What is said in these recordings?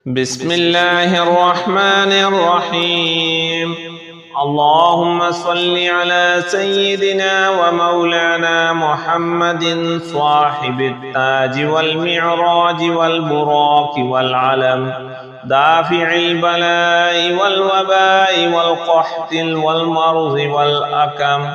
بسم الله الرحمن الرحيم. اللهم صل على سيدنا ومولانا محمد صاحب التاج والمعراج والبراق والعلم، دافع البلاء والوباء والقحط والمرض والأكم.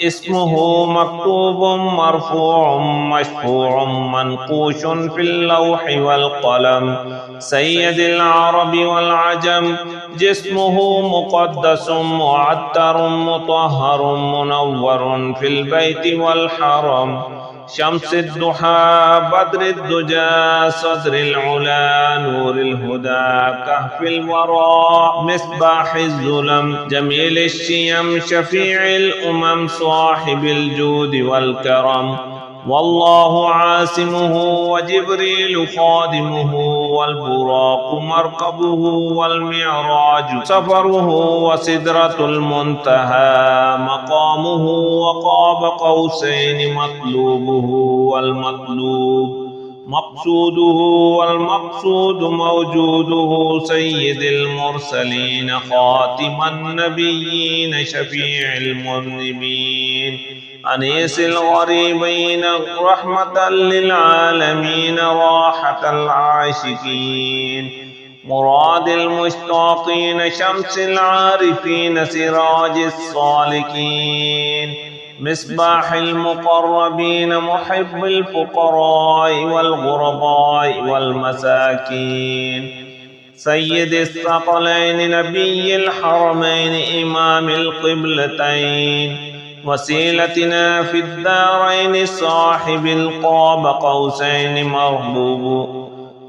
اسمه مكتوب مرفوع مشفوع منقوش في اللوح والقلم، سيد العرب والعجم. جسمه مقدس معطر مطهر منور في البيت والحرم، شمس الضحى بدر الدجى صدر العلا نور الهدى كهف الورى مصباح الظلم، جميل الشيم شفيع الأمم صاحب الجود والكرم. والله عاصمه وجبريل خادمه، والبراق مركبه والمعراج سفره، وسدرة المنتهى مقامه، وقاب قوسين مطلوبه والمطلوب مقصوده، والمقصود موجوده. سيد المرسلين خاتم النبيين شفيع المذنبين، أنيس الغريبين رحمة للعالمين راحة العاشقين، مراد المشتاقين شمس العارفين سراج الصالكين، مصباح المقربين محب الفقراء والغرباء والمساكين، سيد الثقلين نبي الحرمين إمام القبلتين، وسيلتنا في الدارين صاحب القاب قوسين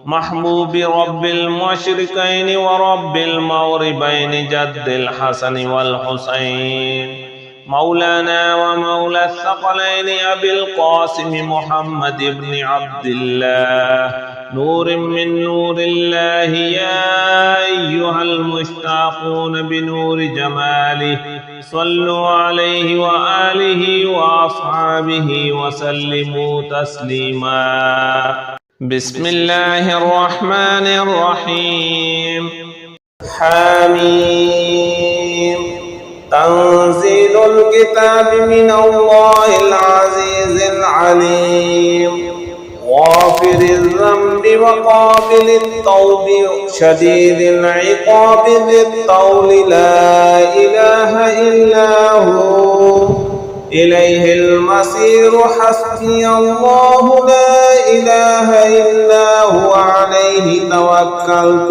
محبوب رب المشرقين ورب المغربين جد الحسن والحسين، مولانا ومولى الثقلين أبي القاسم محمد بن عبد الله، نور من نور الله. يا أيها المشتاقون بنور جماله صلوا عليه وآله وأصحابه وسلموا تسليما. بسم الله الرحمن الرحيم. حميم. تنزيل الكتاب من الله العزيز العليم، غافر الذنب وقابل التوب شديد العقاب ذي الطول، لا إله إلا هو إليه المصير. حسبي الله لا إله إلا هو عليه توكلت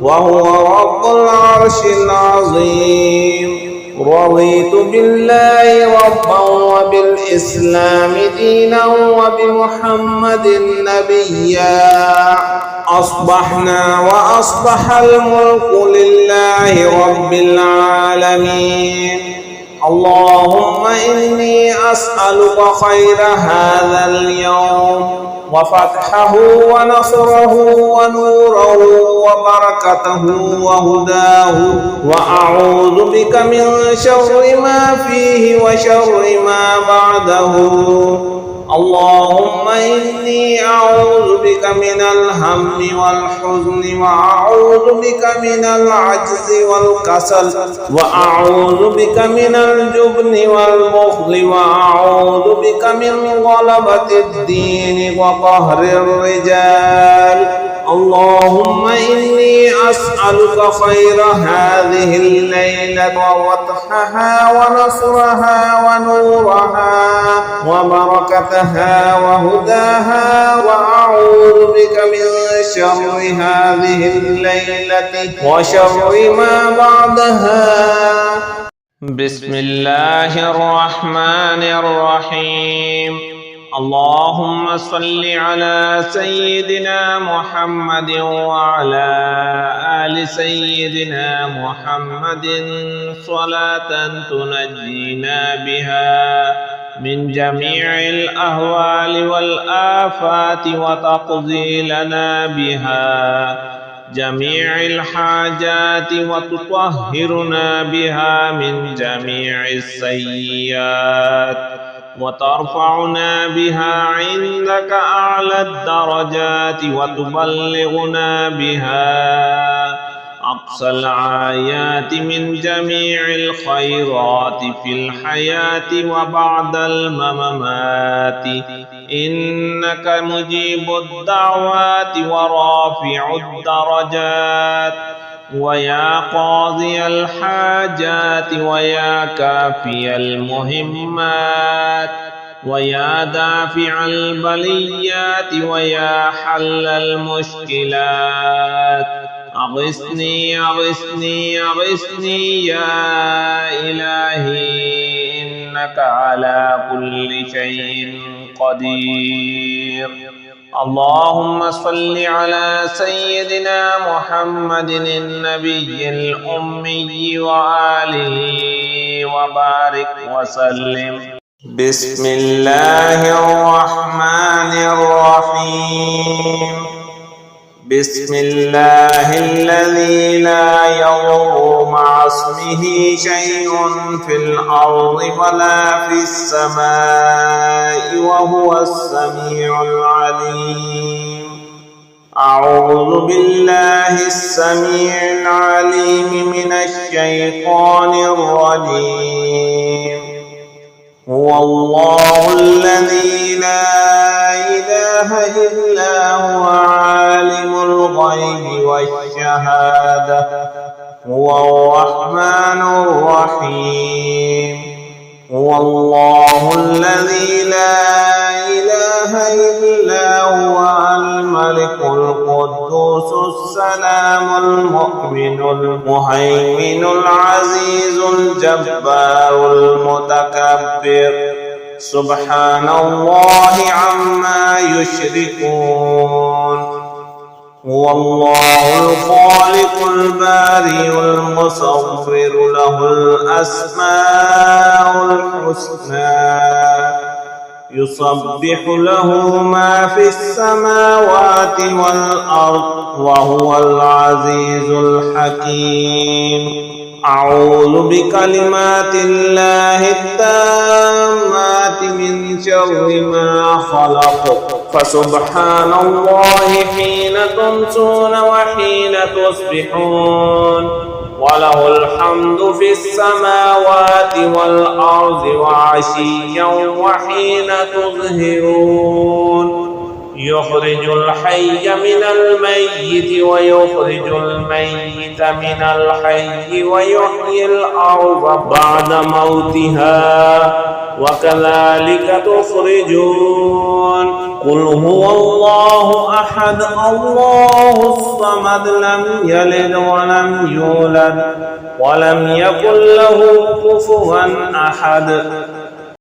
وهو رب العرش العظيم. رضيت بالله ربا وبالإسلام دينا وبمحمد نبيا. أصبحنا وأصبح الملك لله رب العالمين. اللهم إني أسألك خير هذا اليوم وفتحه ونصره ونوره وبركته وهداه، وأعوذ بك من شر ما فيه وشر ما بعده. اللهم إني أعوذ بك من الهم والحزن، وأعوذ بك من العجز والكسل، وأعوذ بك من الجبن والبخل، وأعوذ بك من غلبة الدين وقهر الرجال. اللهم إني أسألك خير هذه الليلة وفتحها ونصرها ونورها وبركتها وهداها، وأعوذ بك من شر هذه الليلة وشر ما بعدها. بسم الله الرحمن الرحيم. اللهم صل على سيدنا محمد وعلى آل سيدنا محمد صلاة تنجينا بها من جميع الأهوال والآفات، وتقضي لنا بها جميع الحاجات، وتطهرنا بها من جميع السيئات. وترفعنا بها عندك أعلى الدرجات وتبلغنا بها أقصى الغايات من جميع الخيرات في الحياة وبعد الممات، إنك مجيب الدعوات ورافع الدرجات، ويا قاضي الحاجات، ويا كافي المهمات، ويا دافع البليات، ويا حل المشكلات. أغثني أغثني أغثني يا إلهي، إنك على كل شيء قدير. اللهم صل على سيدنا محمد النبي الأمي وآله وبارك وسلم. بسم الله الرحمن الرحيم. بسم الله الذي لا يضر مع اسمه شيء في الأرض ولا في السماء وهو السميع العليم. أعوذ بالله السميع العليم من الشيطان الرجيم. هو الله الذي لا إله إلا هو عالم الغيب والشهادة، هو الرحمن الرحيم. هو الله الذي لا إله إلا هو الملك القدوس السلام المؤمن المهيمن العزيز الجبار المتكبر، سبحان الله عما يشركون. هو الله الخالق البارئ المصور، له الأسماء الحسنى، يسبح له ما في السماوات والأرض، وهو العزيز الحكيم. أعوذ بكلمات الله التامات من شر ما خلق، فسبحان الله حين تمسون وحين تصبحون، وله الحمد في السماوات والأرض وعشيا وحين تظهرون. يخرج الحي من الميت ويخرج الميت من الحي ويحيي الأرض بعد موتها، وكذلك تخرجون. قل هو الله أحد الله الصمد، لم يلد ولم يولد ولم يكن له كفوا أحد.